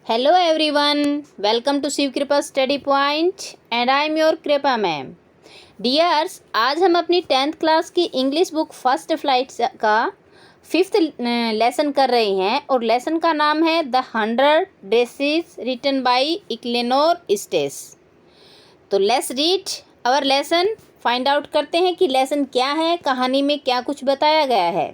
Hello everyone, welcome to Shiv कृपा study point and I am your कृपा ma'am. Dears, आज हम अपनी 10th क्लास की इंग्लिश बुक फर्स्ट फ्लाइट का 5th लेसन कर रहे हैं और लेसन का नाम है the 100 dresses written by Eleanor Estes. तो let's read our lesson, find out करते हैं कि लेसन क्या है, कहानी में क्या कुछ बताया गया है।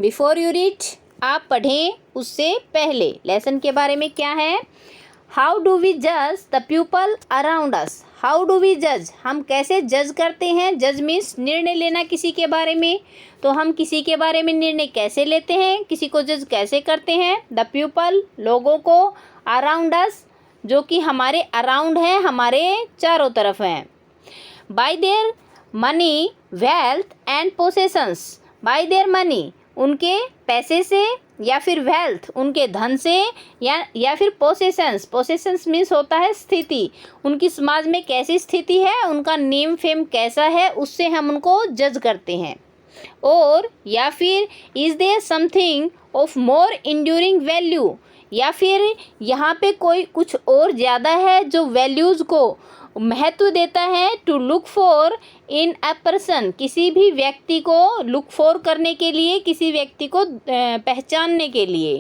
बिफोर यू रीड, आप पढ़ें उससे पहले लेसन के बारे में क्या है। हाउ डू वी जज the people around us. How do we जज, हम कैसे जज करते हैं। जज मीन्स निर्णय लेना किसी के बारे में। तो हम किसी के बारे में निर्णय कैसे लेते हैं, किसी को जज कैसे करते हैं। द पीपल, लोगों को। अराउंड अस, जो कि हमारे अराउंड हैं, हमारे चारों तरफ हैं। By their money, wealth and possessions. By their money, उनके पैसे से, या फिर वेल्थ, उनके धन से, या फिर पोसेशंस। पोसेशंस मीन्स होता है स्थिति, उनकी समाज में कैसी स्थिति है, उनका नेम फेम कैसा है, उससे हम उनको जज करते हैं। और या फिर is there something of more enduring value, या फिर यहाँ पे कोई कुछ और ज़्यादा है जो वैल्यूज़ को महत्व देता है। To look for in a person, किसी भी व्यक्ति को लुक फॉर करने के लिए, किसी व्यक्ति को पहचानने के लिए।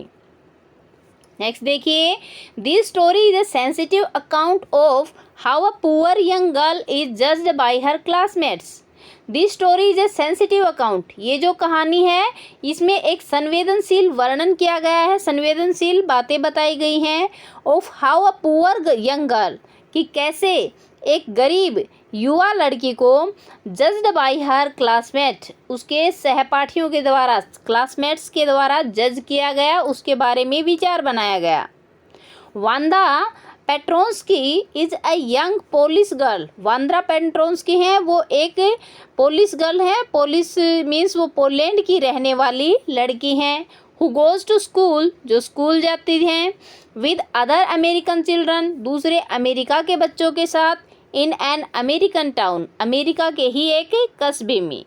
नेक्स्ट देखिए, this story is a sensitive account of how a poor young girl is judged bye her classmates. This story is a sensitive account. ये जो कहानी है इसमें एक संवेदनशील वर्णन किया गया है, संवेदनशील बातें बताई गई हैं। Of how a poor young girl, कि कैसे एक गरीब युवा लड़की को जज्ड बाय हर क्लासमेट, उसके सहपाठियों के द्वारा, क्लासमेट्स के द्वारा जज किया गया, उसके बारे में विचार बनाया गया। Wanda Petronski is a young Polish girl. Wanda Petronski हैं, वो एक पोलिश गर्ल है। पोलिश मीन्स वो पोलैंड की रहने वाली लड़की हैं। हु गोज़ टू स्कूल, जो स्कूल जाती हैं। विद अदर अमेरिकन चिल्ड्रन, दूसरे अमेरिका के बच्चों के साथ। In an American town, America के ही एक कस्बे में।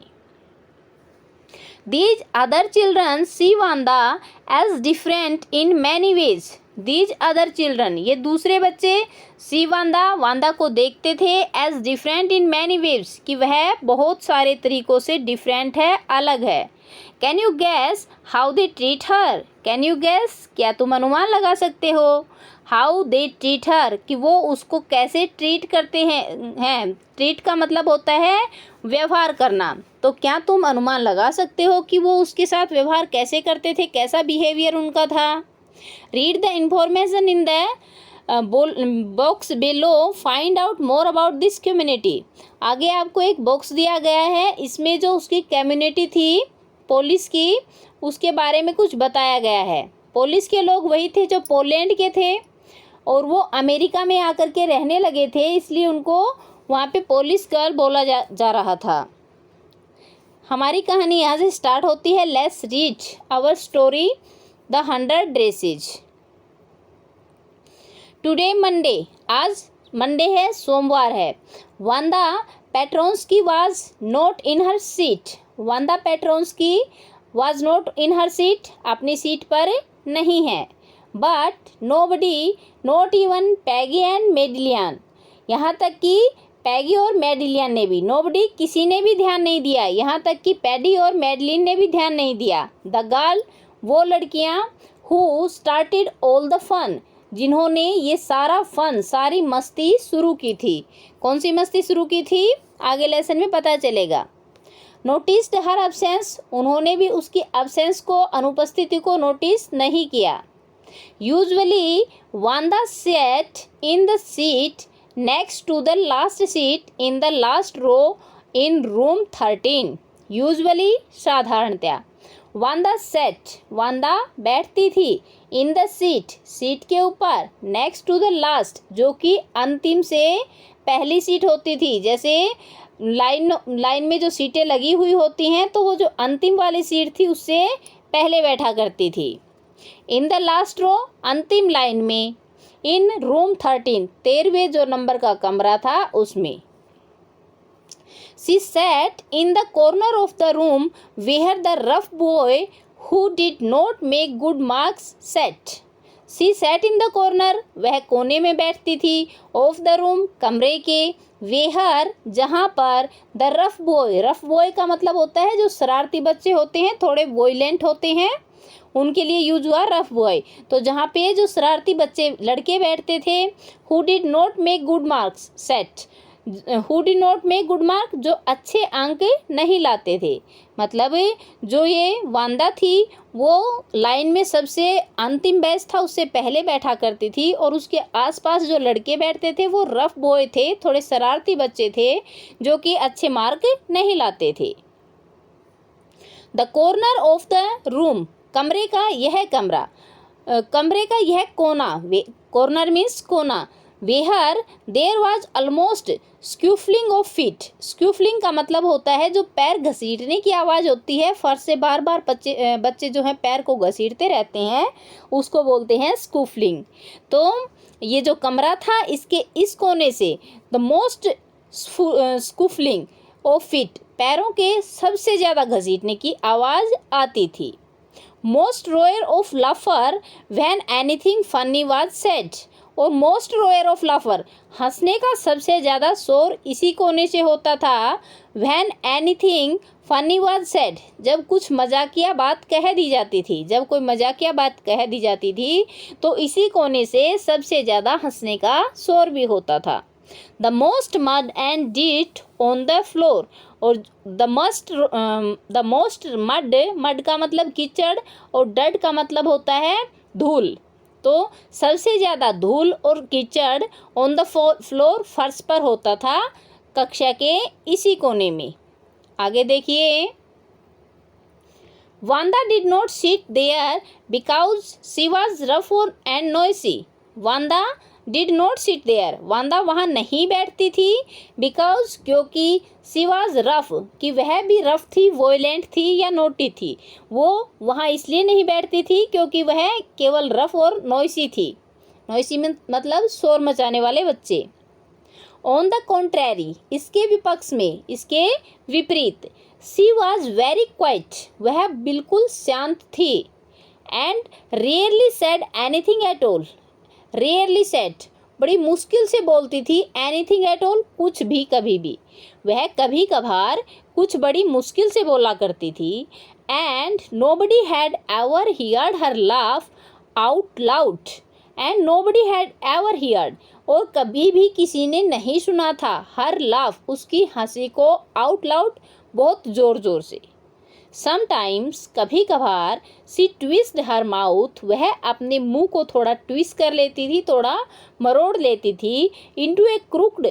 These other children see Wanda as different in many ways. These other children, ये दूसरे बच्चे see Wanda, वांदा को देखते थे as different in many ways, कि वह बहुत सारे तरीकों से different है, अलग है। Can you guess how they treat her? Can you guess, क्या तुम अनुमान लगा सकते हो। How they treat her, कि वो उसको कैसे ट्रीट करते हैं। ट्रीट का मतलब होता है व्यवहार करना। तो क्या तुम अनुमान लगा सकते हो कि वो उसके साथ व्यवहार कैसे करते थे, कैसा बिहेवियर उनका था। Read the information in the box below, find out more about this community. आगे आपको एक बॉक्स दिया गया है, इसमें जो उसकी कम्युनिटी थी पोलिश की, उसके बारे में कुछ बताया गया है। पोलिश के लोग वही थे जो पोलैंड के थे और वो अमेरिका में आकर के रहने लगे थे, इसलिए उनको वहाँ पे पोलिश गर्ल बोला जा रहा था। हमारी कहानी यहाँ से स्टार्ट होती है। Let's read our story the 100 dresses. Today Monday, आज मंडे है, सोमवार है। Wanda Petronski was not in her seat. Wanda Petronski was not in her seat, अपनी सीट पर नहीं है। But nobody, not even Peggy and Madeline, यहाँ तक कि पैगी और मेडिलियन ने भी, नोबडी किसी ने भी ध्यान नहीं दिया, यहाँ तक कि पैडी और मेडलिन ने भी ध्यान नहीं दिया। द गर्ल, वो लड़कियाँ, who started all the fun, जिन्होंने ये सारा फन, सारी मस्ती शुरू की थी। कौन सी मस्ती शुरू की थी, आगे लेसन में पता चलेगा। नोटिस्ड हर एब्सेंस, उन्होंने भी उसकी एब्सेंस को, अनुपस्थिति को नोटिस नहीं किया। Usually Wanda sat in the seat next to the last seat in the last row in room 13। Usually, साधारणतया। वांदा सेट, वांदा बैठती थी। इन द सीट, सीट के ऊपर। नेक्स्ट टू द लास्ट, जो कि अंतिम से पहली सीट होती थी। जैसे लाइन में जो सीटें लगी हुई होती हैं, तो वो जो अंतिम वाली सीट थी उससे पहले बैठा करती थी। इन द लास्ट रो, अंतिम लाइन में। इन रूम 13, 13वें जो नंबर का कमरा था उसमें। She sat in the corner of the room where the rough boy who did not make good marks sat. She sat in the corner, वह कोने में बैठती थी, ऑफ द रूम, कमरे के, वेहर, जहाँ पर, द रफ बॉय का मतलब होता है जो शरारती बच्चे होते हैं, थोड़े वॉयलेंट होते हैं, उनके लिए यूज हुआ रफ बॉय। तो जहाँ पे जो शरारती बच्चे लड़के बैठते थे, who did not make good marks set, who did not make good mark, जो अच्छे अंक नहीं लाते थे। मतलब जो ये वांदा थी वो लाइन में सबसे अंतिम बेंच था, उससे पहले बैठा करती थी, और उसके आसपास जो लड़के बैठते थे वो रफ बॉय थे, थोड़े शरारती बच्चे थे जो कि अच्छे मार्क नहीं लाते थे। The corner of the room, कमरे का यह कमरा, कमरे का यह कोना, कॉर्नर मीन्स कोना, where there was almost scuffling of feet, scuffling का मतलब होता है जो पैर घसीटने की आवाज़ होती है, फर्श से बार बार बच्चे जो हैं पैर को घसीटते रहते हैं, उसको बोलते हैं स्क्यूफलिंग। तो ये जो कमरा था इसके इस कोने से the most scuffling of feet, पैरों के सबसे ज़्यादा घसीटने की आवाज़ आती थी। Most roar of laughter when anything funny was said, और मोस्ट रोयर ऑफ लाफर, हंसने का सबसे ज़्यादा शोर इसी कोने से होता था, when anything funny was said, जब कुछ मजाकिया बात कह दी जाती थी, जब कोई मजाकिया बात कह दी जाती थी तो इसी कोने से सबसे ज़्यादा हंसने का शोर भी होता था। द मोस्ट मड एंड डिट ऑन द फ्लोर, और द मोस्ट मड का मतलब कीचड़ और डड का मतलब होता है धूल, तो सबसे ज़्यादा धूल और कीचड़ ऑन द फ्लोर, फर्श पर होता था कक्षा के इसी कोने में। आगे देखिए, Wanda did not sit there because she was rough and noisy, Wanda did not sit there, Wanda वहाँ नहीं बैठती थी, बिकॉज क्योंकि सी वॉज रफ, कि वह भी रफ थी, वॉयलेंट थी या नोटी थी, वो वहाँ इसलिए नहीं बैठती थी क्योंकि वह केवल रफ और नॉइसी थी, नॉइसी में मतलब शोर मचाने वाले बच्चे। ऑन द कॉन्ट्रेरी, इसके विपक्ष में, इसके विपरीत, सी वॉज वेरी क्वाइट, वह बिल्कुल शांत थी, and rarely said anything at all, rarely said बड़ी मुश्किल से बोलती थी, एनीथिंग एट ऑल कुछ भी कभी भी, वह कभी कभार कुछ बड़ी मुश्किल से बोला करती थी। And nobody had ever heard her laugh out loud, and nobody had ever heard, और कभी भी किसी ने नहीं सुना था, हर लाफ उसकी हंसी को, आउट लाउड बहुत ज़ोर ज़ोर से। समटाइम्स कभी कभार, सी ट्विस्ट हर माउथ, वह अपने मुंह को थोड़ा ट्विस्ट कर लेती थी, थोड़ा मरोड़ लेती थी, into A crooked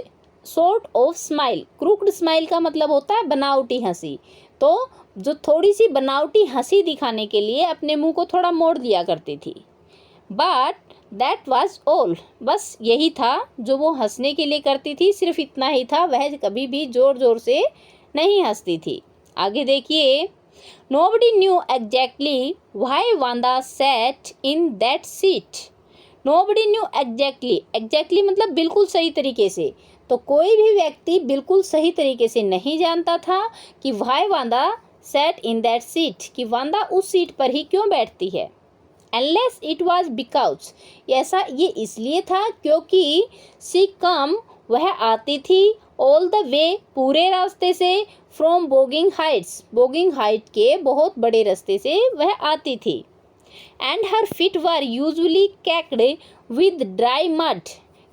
sort of smile, crooked smile का मतलब होता है बनावटी हंसी, तो जो थोड़ी सी बनावटी हंसी दिखाने के लिए अपने मुंह को थोड़ा मोड़ दिया करती थी। बट दैट वाज ऑल, बस यही था जो वो हंसने के लिए करती थी, सिर्फ इतना ही था, वह कभी भी ज़ोर ज़ोर से नहीं हंसती थी। आगे देखिए, nobody knew exactly why Wanda sat in that seat, nobody knew exactly मतलब बिल्कुल सही तरीके से, तो कोई भी व्यक्ति बिल्कुल सही तरीके से नहीं जानता था कि why Wanda sat in that seat, कि वांदा उस सीट पर ही क्यों बैठती है। unless it was because, ऐसा ये इसलिए था क्योंकि she come, वह आती थी, ऑल द वे, पूरे रास्ते से, from Boggins Heights, Boggins Height के बहुत बड़े रास्ते से वह आती थी। And her feet were usually caked with dry mud,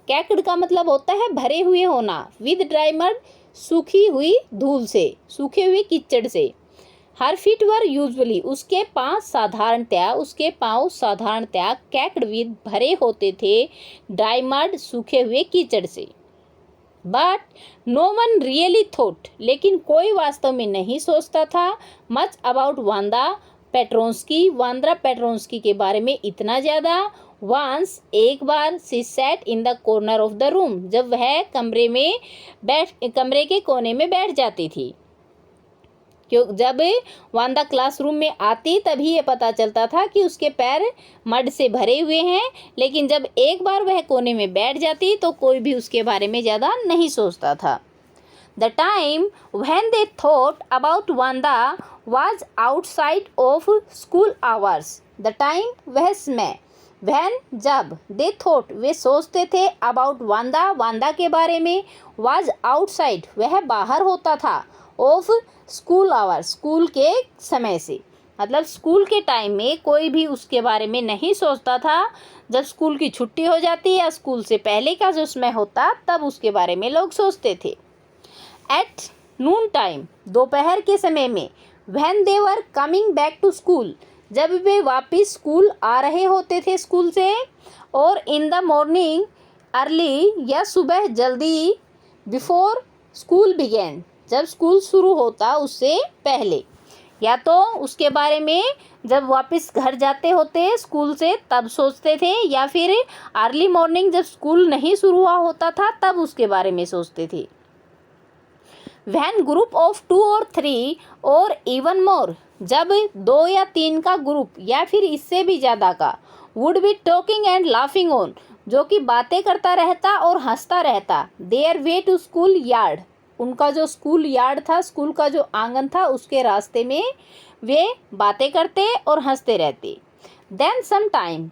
caked का मतलब होता है भरे हुए होना, विद ड्राई मड सूखी हुई धूल से, सूखे हुए कीचड़ से। हर फीट वर यूजुअली, उसके पाँव साधारणतया कैक्ड विद भरे होते थे, ड्राई मड सूखे हुए कीचड़ से। But no one really thought, लेकिन कोई वास्तव में नहीं सोचता था, मच अबाउट वांदा पेट्रोंस्की, वांदा पेट्रोंस्की के बारे में इतना ज़्यादा। वंस, एक बार, she sat in the corner of the room, जब वह कमरे के कोने में बैठ जाती थी। क्यों, जब वांदा क्लासरूम में आती तभी ये पता चलता था कि उसके पैर मड से भरे हुए हैं, लेकिन जब एक बार वह कोने में बैठ जाती तो कोई भी उसके बारे में ज़्यादा नहीं सोचता था। The time when they thought about Wanda was outside of school hours, the time वह समय व्हेन जब, दे थॉट वे सोचते थे, अबाउट वांदा वांदा के बारे में, वाज आउटसाइड वह बाहर होता था, ऑफ स्कूल आवर स्कूल के समय से, मतलब स्कूल के टाइम में कोई भी उसके बारे में नहीं सोचता था। जब स्कूल की छुट्टी हो जाती या स्कूल से पहले का जो समय होता तब उसके बारे में लोग सोचते थे। एट नून टाइम दोपहर के समय में, when they were coming back to school जब वे वापस स्कूल आ रहे होते थे स्कूल से, और इन द मॉर्निंग अर्ली या सुबह जल्दी, बिफोर स्कूल बिगेन जब स्कूल शुरू होता उससे पहले, या तो उसके बारे में जब वापस घर जाते होते स्कूल से तब सोचते थे, या फिर अर्ली मॉर्निंग जब स्कूल नहीं शुरू हुआ होता था तब उसके बारे में सोचते थे। व्हेन ग्रुप ऑफ 2 और 3 और इवन मोर जब 2 या 3 का ग्रुप या फिर इससे भी ज़्यादा का, would be talking and laughing on जो कि बातें करता रहता और हंसता रहता, their way to school yard उनका जो स्कूल यार्ड था, स्कूल का जो आंगन था, उसके रास्ते में वे बातें करते और हंसते रहते। देन सम टाइम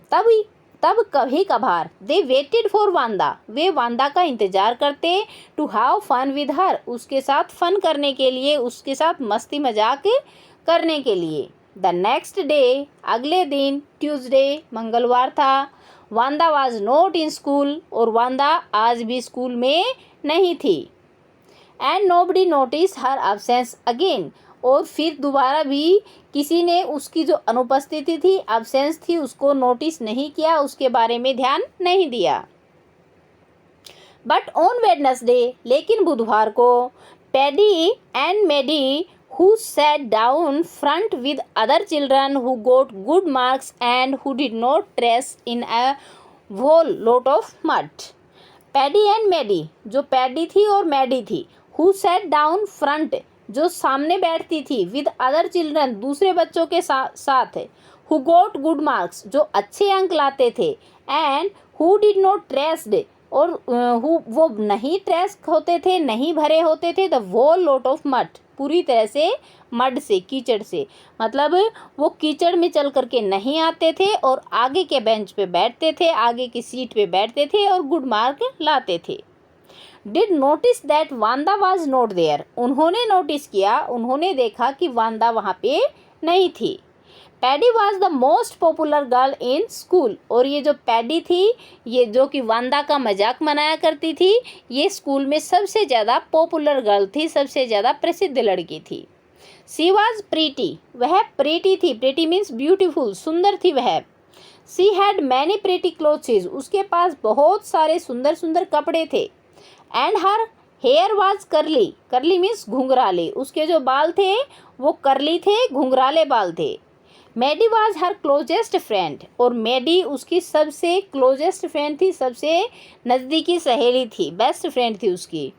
तब कभी कभार, दे वेटेड फॉर वांदा वे वांदा का इंतज़ार करते, to have fun with her उसके साथ फन करने के लिए, उसके साथ मस्ती मजाक करने के लिए। द नेक्स्ट डे अगले दिन, ट्यूसडे मंगलवार था, वांदा वाज नॉट इन स्कूल और वांदा आज भी स्कूल में नहीं थी। And nobody notice her absence again और फिर दोबारा भी किसी ने उसकी जो अनुपस्थिति थी, एब्सेंस थी, उसको नोटिस नहीं किया, उसके बारे में ध्यान नहीं दिया। बट ऑन वेडनेसडे लेकिन बुधवार को, Paddy and Maddie who sat down front with other children who got good marks and who did not trace in a whole lot of mud. Paddy and Maddie जो Paddy थी और Maddie थी, who sat down front जो सामने बैठती थी, with other children दूसरे बच्चों के साथ, who got good marks जो अच्छे अंक लाते थे, and who did not traced और वो नहीं ट्रेस होते थे, नहीं भरे होते थे, the whole lot of mud पूरी तरह से मड से, कीचड़ से, मतलब वो कीचड़ में चल करके नहीं आते थे और आगे के बेंच पे बैठते थे, आगे की सीट पे बैठते थे और गुड मार्क लाते थे। डिड नोटिस दैट वांदा वाज नॉट देयर उन्होंने नोटिस किया, उन्होंने देखा कि वांदा वहाँ पे नहीं थी। Paddy was the most popular girl in school और ये जो पैडी थी, ये जो कि वांदा का मजाक मनाया करती थी, ये स्कूल में सबसे ज़्यादा पॉपुलर गर्ल थी, सबसे ज़्यादा प्रसिद्ध लड़की थी। सी वाज प्रीटी वह प्रीटी थी, प्रीटी मीन्स ब्यूटीफुल, सुंदर थी वह। She had many pretty clothes उसके पास बहुत सारे सुंदर सुंदर कपड़े थे। एंड हर हेयर वाज करली, करली मीन्स घुंघराले, उसके जो बाल थे वो करली थे, घुंघराले बाल थे। Maddie was her closest friend और मैडी उसकी सबसे क्लोजेस्ट फ्रेंड थी, सबसे नज़दीकी सहेली थी, बेस्ट फ्रेंड थी उसकी।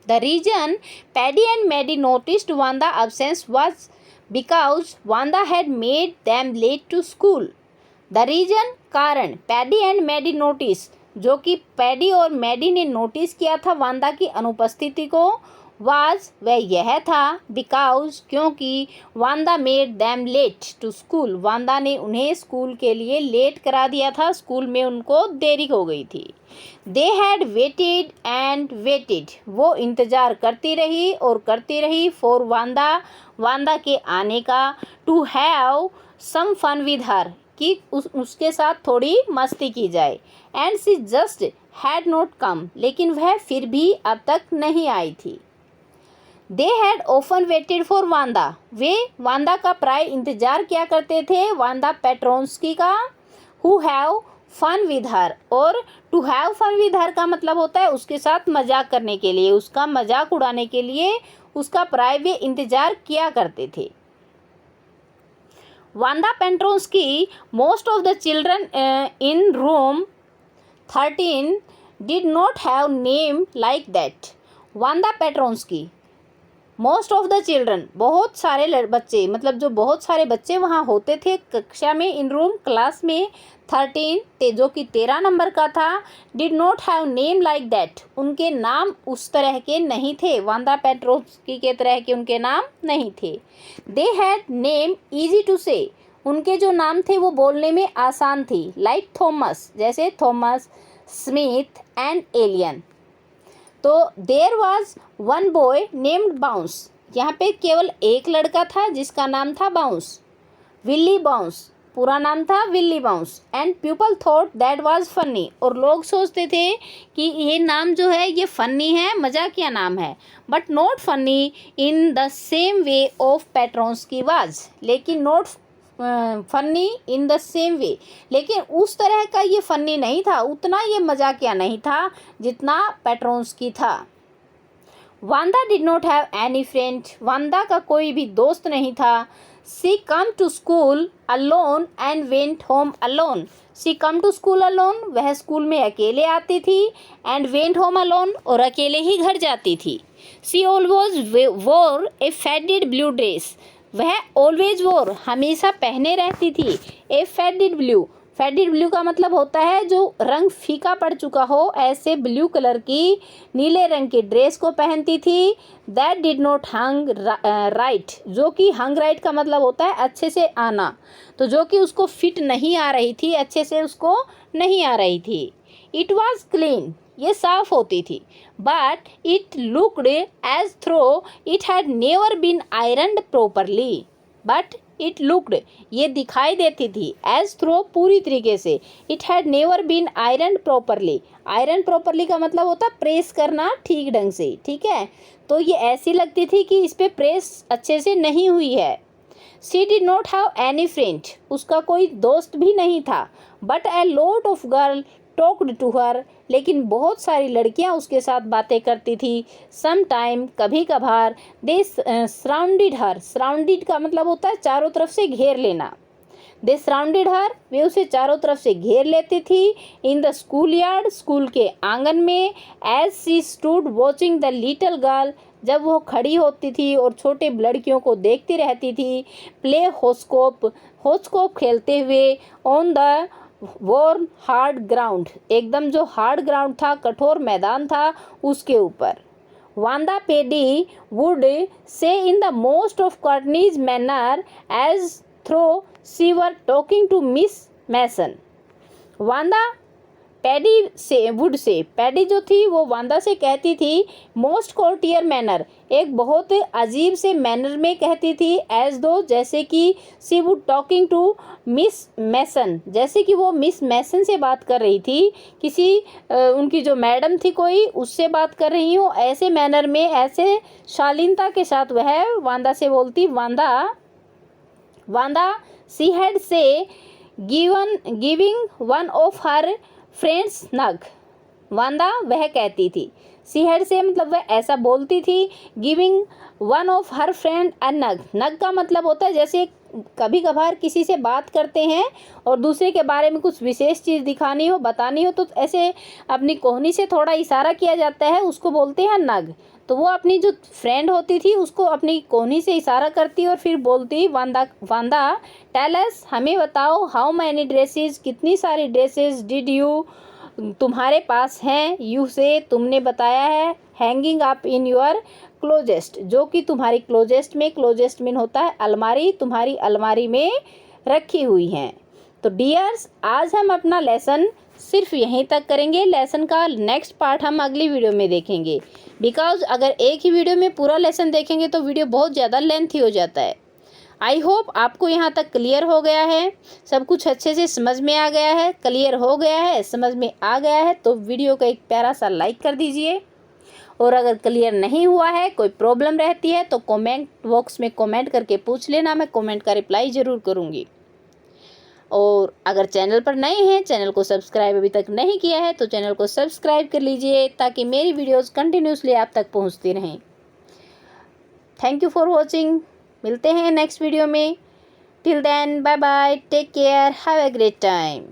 The reason Paddy and Maddie noticed Wanda absence was because वांदा had made them late to school. The reason कारण, पैडी एंड मैडी नोटिस जो कि पैडी और मैडी ने नोटिस किया था वांदा की अनुपस्थिति को, वाज वह यह था, बिकॉज क्योंकि Wanda made them late to school Wanda ने उन्हें स्कूल के लिए लेट करा दिया था, स्कूल में उनको देरी हो गई थी। They had waited and waited वो इंतज़ार करती रही और करती रही, फॉर वांदा वांदा के आने का, to have some fun with her कि उसके साथ थोड़ी मस्ती की जाए। And she just had not come लेकिन वह फिर भी अब तक नहीं आई थी। They had often waited for Wanda वे वांदा का प्राय इंतजार किया करते थे, वांदा पेट्रोन्स्की का, who have fun with her और to have fun with her का मतलब होता है उसके साथ मजाक करने के लिए, उसका मजाक उड़ाने के लिए उसका प्राय वे इंतजार किया करते थे। Wanda Petronski most of the children in room 13 did not have name like that. Wanda Petronski most of the children बहुत सारे बच्चे, मतलब जो बहुत सारे बच्चे वहाँ होते थे कक्षा में, इन रूम क्लास में 13 जो कि 13 नंबर का था, did not have name like that उनके नाम उस तरह के नहीं थे, वांदा पेट्रोन्स्की के तरह के उनके नाम नहीं थे। They had name easy to say उनके जो नाम थे वो बोलने में आसान थी, लाइक थॉमस, जैसे थॉमस, स्मिथ एंड एलियन। तो there was one boy named Bounce, यहाँ पे केवल एक लड़का था जिसका नाम था बाउंस, विल्ली बाउंस, पूरा नाम था Willey bounce. And people thought that was funny, और लोग सोचते थे कि ये नाम जो है ये फ़नी है, मजाकिया नाम है। But not funny in the same way of Petronski was, लेकिन not funny in the same way, लेकिन उस तरह का ये फ़नी नहीं था, उतना ये मजाकिया नहीं था जितना पेट्रॉन्स की था। Wanda did not have any friend, Wanda का कोई भी दोस्त नहीं था। She come to school alone and went home alone, she come to school alone, वह स्कूल में अकेले आती थी, एंड वेंट होम अलोन, और अकेले ही घर जाती थी। सी ऑलवेज वोर ए फेडेड ब्लू ड्रेस, वह ऑलवेज वोर हमेशा पहने रहती थी, ए फेडेड ब्लू, फेडेड ब्लू का मतलब होता है जो रंग फीका पड़ चुका हो, ऐसे ब्लू कलर की नीले रंग की ड्रेस को पहनती थी। That did not hung right, जो कि हंग राइट का मतलब होता है अच्छे से आना, तो जो कि उसको फिट नहीं आ रही थी, अच्छे से उसको नहीं आ रही थी। इट वॉज क्लीन, ये साफ होती थी। But it looked as though it had never been ironed properly, but it looked, ये दिखाई देती थी, एज थ्रो पूरी तरीके से, it had never been iron properly, iron properly का मतलब होता है प्रेस करना ठीक ढंग से, ठीक है, तो ये ऐसी लगती थी कि इस पर प्रेस अच्छे से नहीं हुई है। She did not have any friend, उसका कोई दोस्त भी नहीं था। But a lot of girl talked to her, लेकिन बहुत सारी लड़कियां उसके साथ बातें करती थी। सम टाइम, कभी कभार। दे सराउंडेड हर, सराउंडेड का मतलब होता है चारों तरफ से घेर लेना। दे सराउंडेड हर, वे उसे चारों तरफ से घेर लेती थी। In the school yard, school के आंगन में। As she stood watching the little girl, जब वो खड़ी होती थी और छोटे लड़कियों को देखती रहती थी। प्ले होस्कोप, होस्कोप खेलते हुए। On the warm hard ground, एकदम जो हार्ड ग्राउंड था, कठोर मैदान था, उसके ऊपर। वांदा Paddy wood says in the most of Courtney's manner as though she were talking to Miss Mason, Wanda Paddy से वुड से, पैडी जो थी वो वांदा से कहती थी मोस्ट कोर्टियर मैनर, एक बहुत अजीब से मैनर में कहती थी। एज दो, जैसे कि she would talking to Miss Mason, जैसे कि वो मिस मैसन से बात कर रही थी, किसी उनकी जो मैडम थी कोई, उससे बात कर रही हो, ऐसे मैनर में, ऐसे शालीनता के साथ वह वांदा से बोलती। वांदा सी हैड से giving one of her friends नग, वांदा वह कहती थी, सी हैड से मतलब वह ऐसा बोलती थी। Giving one of her friend a nag, नग का मतलब होता है जैसे कभी कभार किसी से बात करते हैं और दूसरे के बारे में कुछ विशेष चीज़ दिखानी हो, बतानी हो, तो ऐसे अपनी कोहनी से थोड़ा इशारा किया जाता है, उसको बोलते हैं नग। तो वो अपनी जो फ्रेंड होती थी उसको अपनी कोहनी से इशारा करती और फिर बोलती, वांदा टेल अस, हमें बताओ, हाउ मैनी ड्रेसेस, कितनी सारी ड्रेसेस, डिड यू, तुम्हारे पास हैं, यू से, तुमने बताया है, hanging up in your closest, जो कि तुम्हारी क्लोजेस्ट में, क्लोजेस्ट मीन होता है अलमारी, तुम्हारी अलमारी में रखी हुई हैं। तो डियर्स, आज हम अपना लेसन सिर्फ यहीं तक करेंगे, लेसन का नेक्स्ट पार्ट हम अगली वीडियो में देखेंगे। बिकॉज अगर एक ही वीडियो में पूरा लेसन देखेंगे तो वीडियो बहुत ज़्यादा लेंथी हो जाता है। आई होप आपको यहाँ तक क्लियर हो गया है, सब कुछ अच्छे से समझ में आ गया है, क्लियर हो गया है, समझ में आ गया है, तो वीडियो को एक प्यारा सा लाइक कर दीजिए। और अगर क्लियर नहीं हुआ है, कोई प्रॉब्लम रहती है, तो कमेंट बॉक्स में कमेंट करके पूछ लेना, मैं कमेंट का रिप्लाई ज़रूर करूँगी। और अगर चैनल पर नए हैं, चैनल को सब्सक्राइब अभी तक नहीं किया है, तो चैनल को सब्सक्राइब कर लीजिए ताकि मेरी वीडियोस कंटिन्यूसली आप तक पहुंचती रहें। थैंक यू फॉर वॉचिंग, मिलते हैं नेक्स्ट वीडियो में। Till then, bye bye, take care, have a great time.